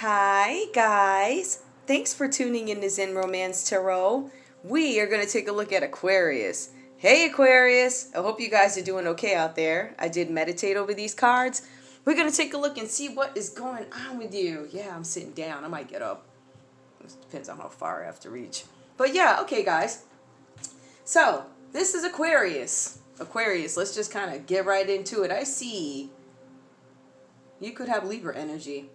Hi, guys. Thanks for tuning in to Zen Romance Tarot. We are going to take a look at Aquarius. Hey, Aquarius. I hope you guys are doing okay out there. I did meditate over these cards. We're going to take a look and see what is going on with you. Yeah, I'm sitting down. I might get up. It depends on how far I have to reach. But yeah, okay, guys. So, this is Aquarius. Aquarius, let's just kind of get right into it. I see you could have Libra energy.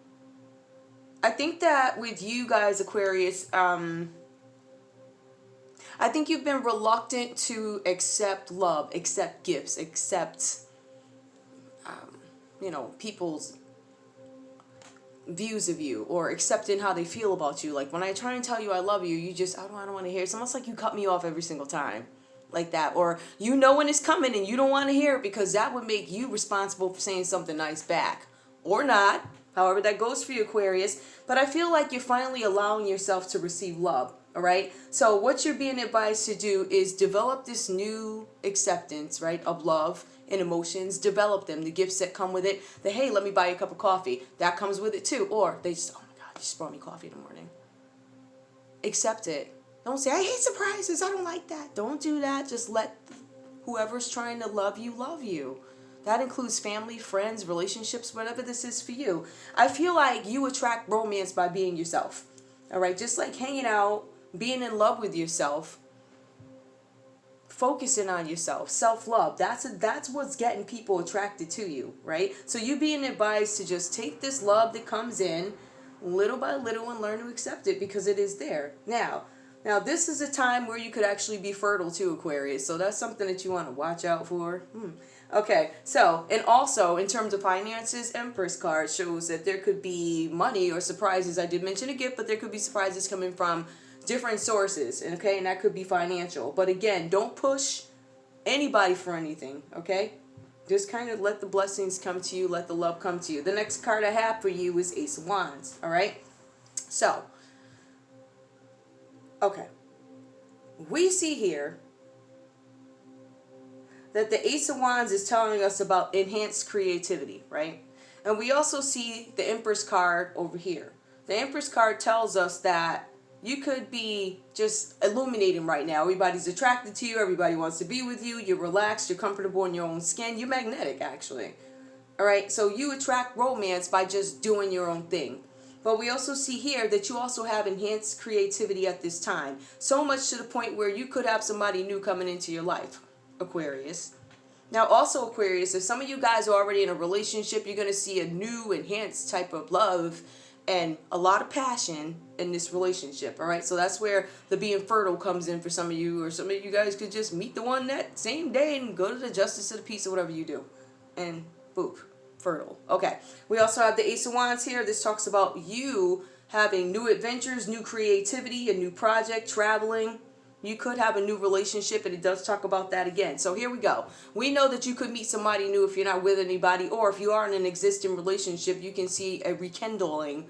I think that with you guys, Aquarius, I think you've been reluctant to accept love, accept gifts, accept, people's views of you, or accepting how they feel about you. Like when I try and tell you I love you, you just, I don't want to hear it. It's almost like you cut me off every single time. Like that. Or you know when it's coming and you don't want to hear it because that would make you responsible for saying something nice back. Or not. However that goes for you, Aquarius. But I feel like you're finally allowing yourself to receive love. All right. So what you're being advised to do is develop this new acceptance, right, of love and emotions. Develop them. The gifts that come with it. The, hey, let me buy you a cup of coffee. That comes with it too. Or they just, oh my God, you just brought me coffee in the morning. Accept it. Don't say, I hate surprises. I don't like that. Don't do that. Just let whoever's trying to love you love you. That includes family, friends, relationships, whatever this is for you. I feel like you attract romance by being yourself. All right? Just like hanging out, being in love with yourself, focusing on yourself, self-love. That's what's getting people attracted to you, right? So you being advised to just take this love that comes in little by little and learn to accept it because it is there. Now, this is a time where you could actually be fertile too, Aquarius. So that's something that you want to watch out for. Okay, so, and also in terms of finances, Empress card shows that there could be money or surprises. I did mention a gift, but there could be surprises coming from different sources, okay? And that could be financial. But again, don't push anybody for anything, okay? Just kind of let the blessings come to you, let the love come to you. The next card I have for you is Ace of Wands, all right? So, okay. We see here that the Ace of Wands is telling us about enhanced creativity, right? And we also see the Empress card over here. The Empress card tells us that you could be just illuminating right now. Everybody's attracted to you. Everybody wants to be with you. You're relaxed. You're comfortable in your own skin. You're magnetic, actually. All right? So you attract romance by just doing your own thing. But we also see here that you also have enhanced creativity at this time. So much to the point where you could have somebody new coming into your life, Aquarius. Now also, Aquarius, if some of you guys are already in a relationship, you're going to see a new enhanced type of love and a lot of passion in this relationship. All right, so that's where the being fertile comes in for some of you, or some of you guys could just meet the one that same day and go to the justice of the peace or whatever you do, and boop, fertile. Okay, we also have the Ace of Wands here. This talks about you having new adventures, new creativity, a new project, traveling. You could have a new relationship, and it does talk about that again. So here we go. We know that you could meet somebody new if you're not with anybody, or if you are in an existing relationship, you can see a rekindling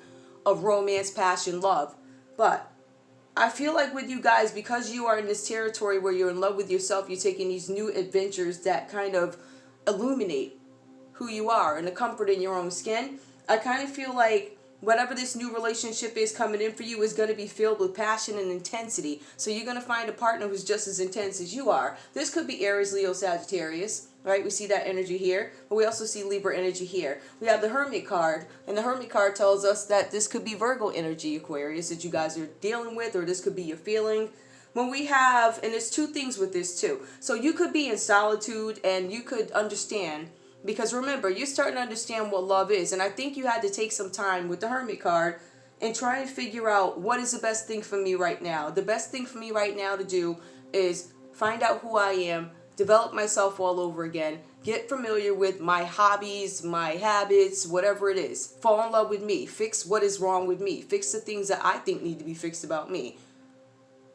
of romance, passion, love. But I feel like with you guys, because you are in this territory where you're in love with yourself, you're taking these new adventures that kind of illuminate who you are and the comfort in your own skin. I kind of feel like whatever this new relationship is coming in for you is going to be filled with passion and intensity. So you're going to find a partner who's just as intense as you are. This could be Aries, Leo, Sagittarius, right? We see that energy here, but we also see Libra energy here. We have the Hermit card, and the Hermit card tells us that this could be Virgo energy, Aquarius, that you guys are dealing with, or this could be your feeling. When we have, and there's two things with this too. So you could be in solitude and you could understand. Because remember, you're starting to understand what love is. And I think you had to take some time with the Hermit card and try and figure out what is the best thing for me right now. The best thing for me right now to do is find out who I am, develop myself all over again, get familiar with my hobbies, my habits, whatever it is. Fall in love with me. Fix what is wrong with me. Fix the things that I think need to be fixed about me.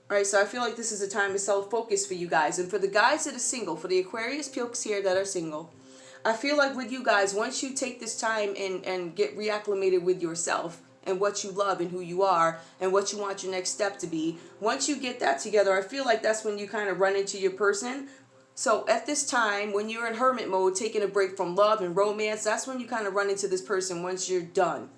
All right, so I feel like this is a time of self-focus for you guys. And for the guys that are single, for the Aquarius pukes here that are single, I feel like with you guys, once you take this time and get reacclimated with yourself and what you love and who you are and what you want your next step to be, once you get that together, I feel like that's when you kind of run into your person. So at this time, when you're in hermit mode, taking a break from love and romance, that's when you kind of run into this person once you're done.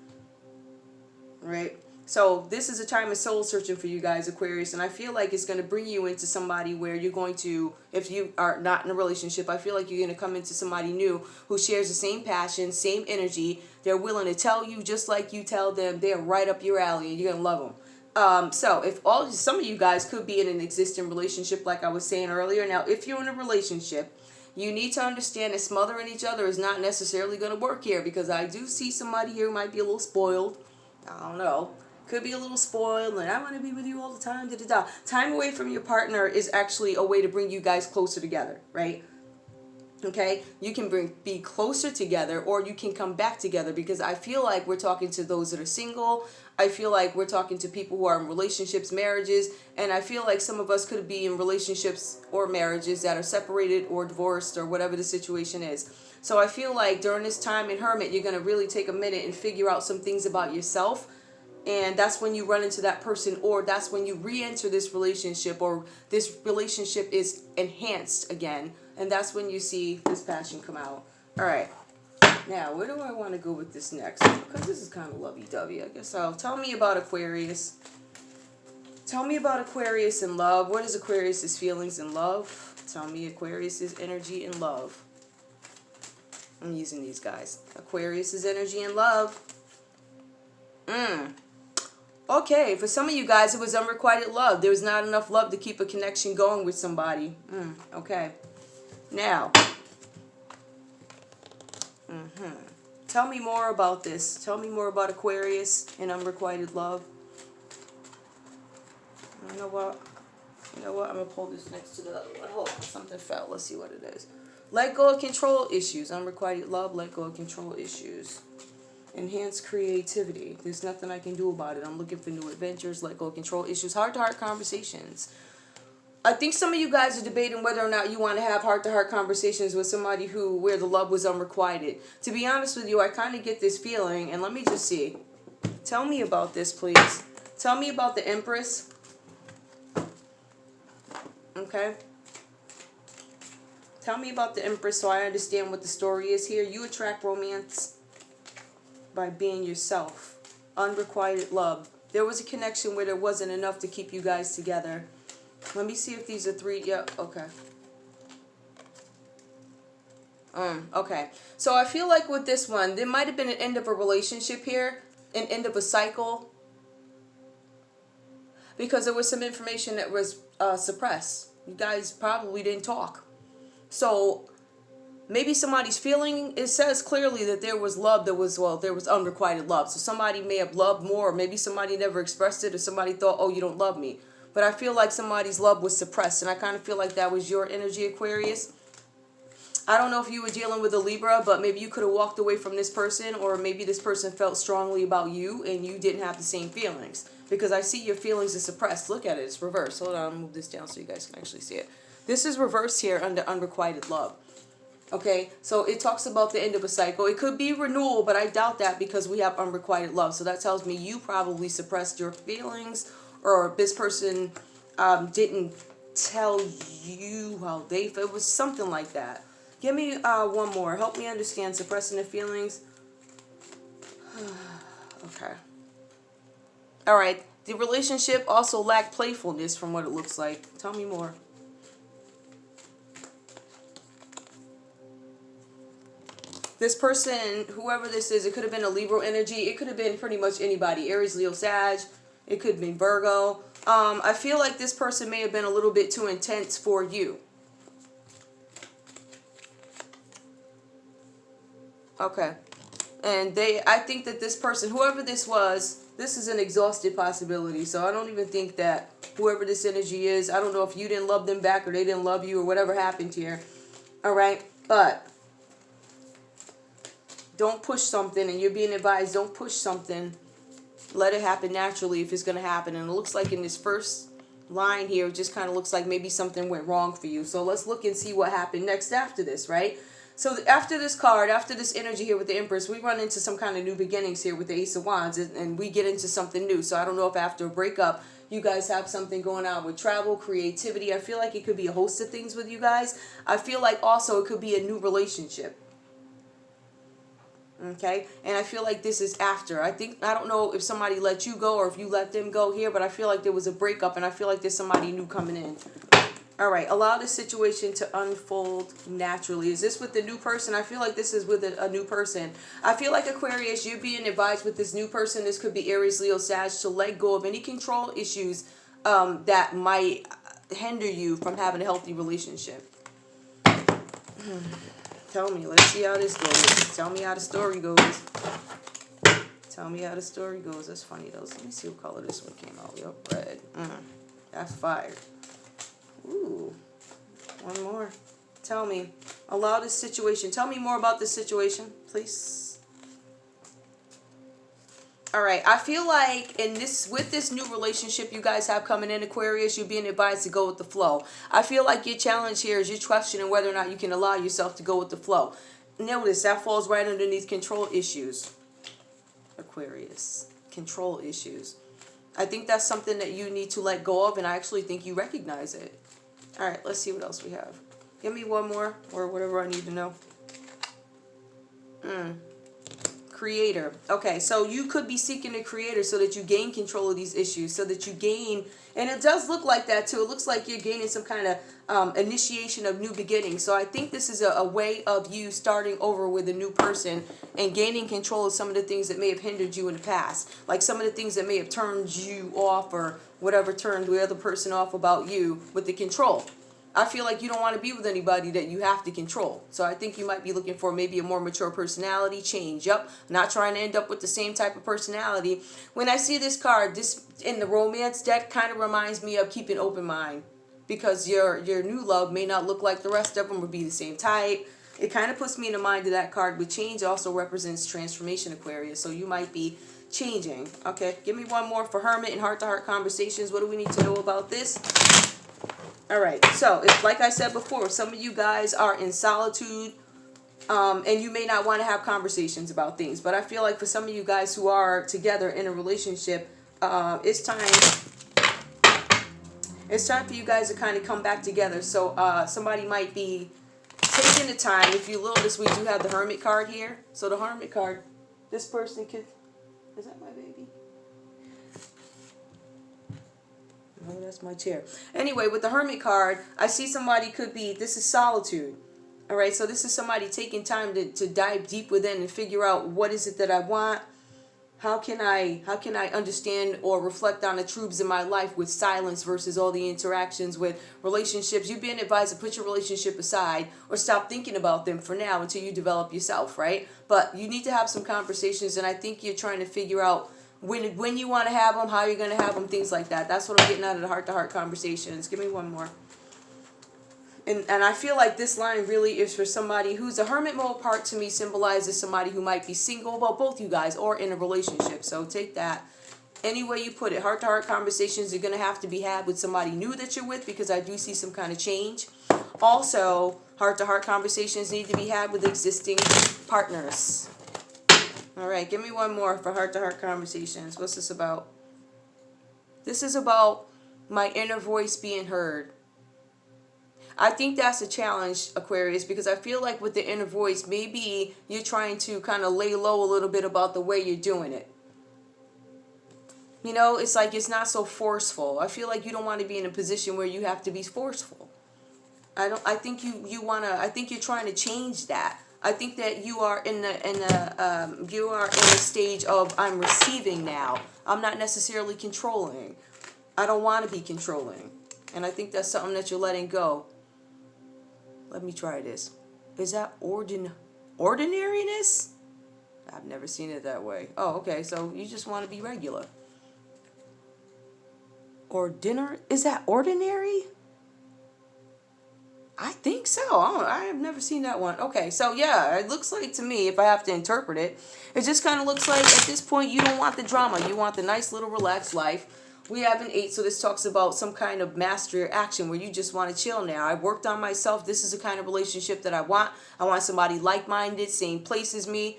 right? So this is a time of soul searching for you guys, Aquarius, and I feel like it's going to bring you into somebody where you're going to, if you are not in a relationship, I feel like you're going to come into somebody new who shares the same passion, same energy. They're willing to tell you just like you tell them. They're right up your alley, and you're going to love them. So if some of you guys could be in an existing relationship, like I was saying earlier. Now, if you're in a relationship, you need to understand that smothering each other is not necessarily going to work here, because I do see somebody here who might be a little spoiled. I don't know. Could be a little spoiled, and I want to be with you all the time. Da, da, da. Time away from your partner is actually a way to bring you guys closer together, right? Okay, you can be closer together, or you can come back together, because I feel like we're talking to those that are single. I feel like we're talking to people who are in relationships, marriages, and I feel like some of us could be in relationships or marriages that are separated or divorced or whatever the situation is. So I feel like during this time in Hermit, you're going to really take a minute and figure out some things about yourself. And that's when you run into that person, or that's when you re-enter this relationship, or this relationship is enhanced again. And that's when you see this passion come out. All right. Now, where do I want to go with this next? Because this is kind of lovey-dovey, I guess. So, tell me about Aquarius. Tell me about Aquarius in love. What is Aquarius's feelings in love? Tell me Aquarius's energy in love. I'm using these guys. Aquarius's energy in love. Okay, for some of you guys, it was unrequited love. There was not enough love to keep a connection going with somebody. Okay. Now, tell me more about this. Tell me more about Aquarius and unrequited love. You know what? I'm going to pull this next to the other one. Hold on, something fell. Let's see what it is. Let go of control issues. Unrequited love, let go of control issues. Enhance creativity. There's nothing I can do about it. I'm looking for new adventures. Let go of control issues. Heart-to-heart conversations. I think some of you guys are debating whether or not you want to have heart-to-heart conversations with somebody where the love was unrequited. To be honest with you, I kind of get this feeling, and let me just see. Tell me about this, please. Tell me about the Empress. Okay. Tell me about the Empress so I understand what the story is here. You attract romance by being yourself. Unrequited love. There was a connection where there wasn't enough to keep you guys together. Let me see if these are three. Yep, okay. Okay. So I feel like with this one, there might have been an end of a relationship here, an end of a cycle, because there was some information that was suppressed. You guys probably didn't talk. So maybe somebody's feeling, it says clearly that there was love, there was unrequited love. So somebody may have loved more, or maybe somebody never expressed it, or somebody thought, oh, you don't love me. But I feel like somebody's love was suppressed, and I kind of feel like that was your energy, Aquarius. I don't know if you were dealing with a Libra, but maybe you could have walked away from this person, or maybe this person felt strongly about you, and you didn't have the same feelings. Because I see your feelings are suppressed. Look at it, it's reversed. Hold on, I'll move this down so you guys can actually see it. This is reversed here under unrequited love. Okay, so it talks about the end of a cycle. It could be renewal, but I doubt that because we have unrequited love. So that tells me you probably suppressed your feelings, or this person didn't tell you how they feel. It was something like that. Give me one more. Help me understand suppressing the feelings. Okay. All right. The relationship also lacked playfulness from what it looks like. Tell me more. This person, whoever this is, it could have been a Libra energy. It could have been pretty much anybody. Aries, Leo, Sag. It could have been Virgo. I feel like this person may have been a little bit too intense for you. Okay. And I think that this person, whoever this was, this is an exhausted possibility. So I don't even think that whoever this energy is, I don't know if you didn't love them back or they didn't love you or whatever happened here. All right. But don't push something, and you're being advised, don't push something. Let it happen naturally if it's going to happen. And it looks like in this first line here, it just kind of looks like maybe something went wrong for you. So let's look and see what happened next after this, right? So after this card, after this energy here with the Empress, we run into some kind of new beginnings here with the Ace of Wands, and we get into something new. So I don't know if after a breakup, you guys have something going on with travel, creativity. I feel like it could be a host of things with you guys. I feel like also it could be a new relationship. Okay, and I feel like this is after. I don't know if somebody let you go or if you let them go here, but I feel like there was a breakup, and I feel like there's somebody new coming in. All right, allow the situation to unfold naturally. Is this with the new person? I feel like this is with a new person. I feel like, Aquarius, you're being advised with this new person. This could be Aries, Leo, Sag, to let go of any control issues that might hinder you from having a healthy relationship. Tell me. Let's see how this goes. Tell me how the story goes. Tell me how the story goes. That's funny, though. Let me see what color this one came out. Yep, red. That's fire. Ooh. One more. Tell me. Allow this situation. Tell me more about this situation, please. All right. I feel like with this new relationship you guys have coming in, Aquarius, you're being advised to go with the flow. I feel like your challenge here is you're questioning whether or not you can allow yourself to go with the flow. Notice that falls right underneath control issues, Aquarius. Control issues. I think that's something that you need to let go of, and I actually think you recognize it. All right, let's see what else we have. Give me one more, or whatever I need to know. Creator. Okay, so you could be seeking a creator so that you gain control of these issues, so that you gain, and it does look like that too. It looks like you're gaining some kind of initiation of new beginnings. So I think this is a way of you starting over with a new person and gaining control of some of the things that may have hindered you in the past, like some of the things that may have turned you off, or whatever turned the other person off about you with the control. I feel like you don't want to be with anybody that you have to control. So I think you might be looking for maybe a more mature personality change. Yep, not trying to end up with the same type of personality. When I see this card, this in the romance deck kind of reminds me of keep an open mind, because your new love may not look like the rest of them or be the same type. It kind of puts me in the mind of that card, but change also represents transformation, Aquarius. So you might be changing. Okay, give me one more for Hermit and heart-to-heart conversations. What do we need to know about this? All right, so it's like I said before, some of you guys are in solitude, and you may not want to have conversations about things. But I feel like for some of you guys who are together in a relationship, it's time for you guys to kind of come back together. So somebody might be taking the time. If you notice, we do have the Hermit card here. So the Hermit card, this person could... Is that my baby? Oh, that's my chair. Anyway, with the Hermit card, I see somebody could be, this is solitude. All right, so this is somebody taking time to dive deep within and figure out what is it that I want. How can I understand or reflect on the truths in my life with silence versus all the interactions with relationships? You're being advised to put your relationship aside or stop thinking about them for now until you develop yourself, right? But you need to have some conversations, and I think you're trying to figure out when you want to have them, how you're going to have them, things like that. That's what I'm getting out of the heart-to-heart conversations. Give me one more. And I feel like this line really is for somebody who's a hermit mode part to me symbolizes somebody who might be single, well, both you guys, or in a relationship. So take that any way you put it. Heart-to-heart conversations are going to have to be had with somebody new that you're with, because I do see some kind of change. Also, heart-to-heart conversations need to be had with existing partners. All right, give me one more for heart-to-heart conversations. What's this about? This is about my inner voice being heard. I think that's a challenge, Aquarius, because I feel like with the inner voice, maybe you're trying to kind of lay low a little bit about the way you're doing it. You know, it's like it's not so forceful. I feel like you don't want to be in a position where you have to be forceful. I think you're trying to change that. I think that you are in a stage of I'm receiving now. I'm not necessarily controlling. I don't want to be controlling. And I think that's something that you're letting go. Let me try this. Is that ordinariness? I've never seen it that way. Oh, okay. So you just want to be regular. Is that ordinary? I think so. I have never seen that one. Okay, so yeah, it looks like to me, if I have to interpret it, it just kind of looks like at this point you don't want the drama. You want the nice little relaxed life. We have an 8, so this talks about some kind of mastery action where you just want to chill now. I worked on myself. This is the kind of relationship that I want. I want somebody like-minded, same place as me,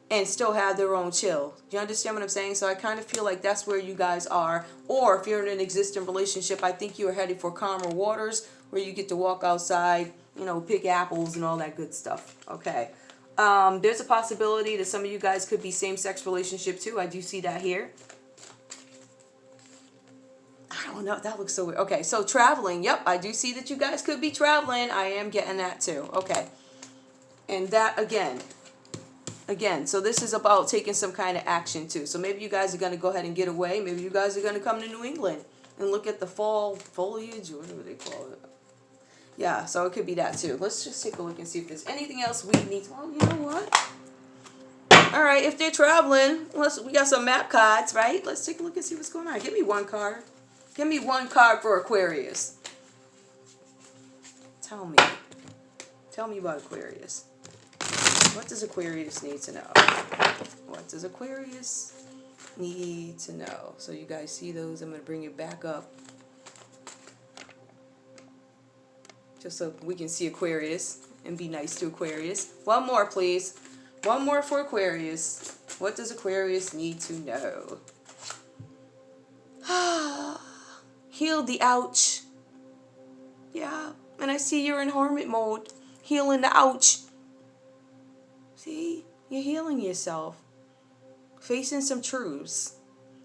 and still have their own chill. Do you understand what I'm saying? So I kind of feel like that's where you guys are. Or if you're in an existing relationship, I think you are headed for calmer waters where you get to walk outside, you know, pick apples and all that good stuff. Okay. There's a possibility that some of you guys could be same-sex relationship too. I do see that here. I don't know. That looks so weird. Okay, so traveling. Yep, I do see that you guys could be traveling. I am getting that too. Okay. And that again, so this is about taking some kind of action too. So maybe you guys are going to go ahead and get away. Maybe you guys are going to come to New England and look at the fall foliage, or whatever they call it. Yeah, so it could be that too. Let's just take a look and see if there's anything else we need to, oh, you know what? All right, if they're traveling, we got some map cards, right? Let's take a look and see what's going on. Give me one card. Give me one card for Aquarius. Tell me. Tell me about Aquarius. What does Aquarius need to know? What does Aquarius need to know? So you guys see those. I'm going to bring it back up. Just so we can see Aquarius and be nice to Aquarius. One more, please. One more for Aquarius. What does Aquarius need to know? Heal the ouch. Yeah. And I see you're in hermit mode. Healing the ouch. See? You're healing yourself. Facing some truths.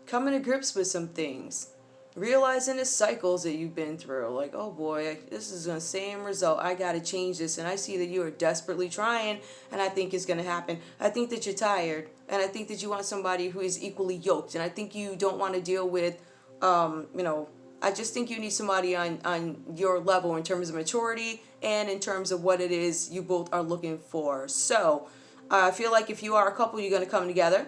Coming to grips with some things. Realizing the cycles that you've been through. Like, oh boy, this is the same result. I got to change this. And I see that you are desperately trying. And I think it's going to happen. I think that you're tired. And I think that you want somebody who is equally yoked. And I think you don't want to deal with, I just think you need somebody on your level in terms of maturity. And in terms of what it is you both are looking for. So, I feel like if you are a couple, you're going to come together.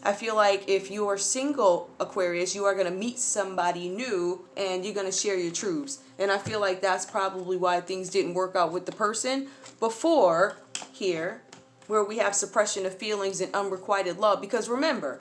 I feel like if you are single, Aquarius, you are going to meet somebody new and you're going to share your truths. And I feel like that's probably why things didn't work out with the person before here, where we have suppression of feelings and unrequited love. Because remember,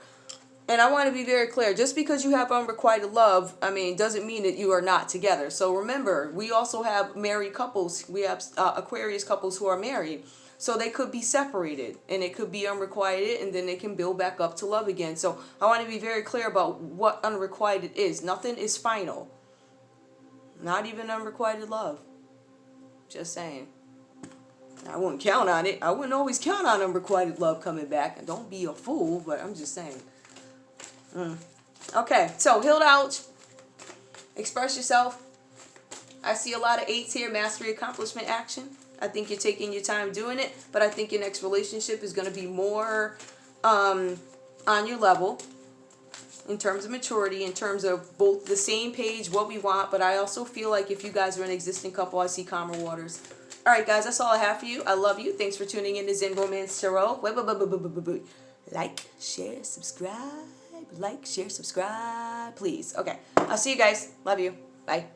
and I want to be very clear, just because you have unrequited love, doesn't mean that you are not together. So remember, we also have married couples. We have Aquarius couples who are married. So they could be separated and it could be unrequited and then they can build back up to love again. So I want to be very clear about what unrequited is. Nothing is final. Not even unrequited love. Just saying. I wouldn't count on it. I wouldn't always count on unrequited love coming back. And don't be a fool, but I'm just saying. Okay, so healed out. Express yourself. I see a lot of 8s here. Mastery, accomplishment, action. I think you're taking your time doing it, but I think your next relationship is going to be more on your level in terms of maturity, in terms of both the same page, what we want, but I also feel like if you guys are an existing couple, I see calmer waters. All right, guys, that's all I have for you. I love you. Thanks for tuning in to Zen Romance Tarot. Like, share, subscribe. Like, share, subscribe, please. Okay, I'll see you guys. Love you. Bye.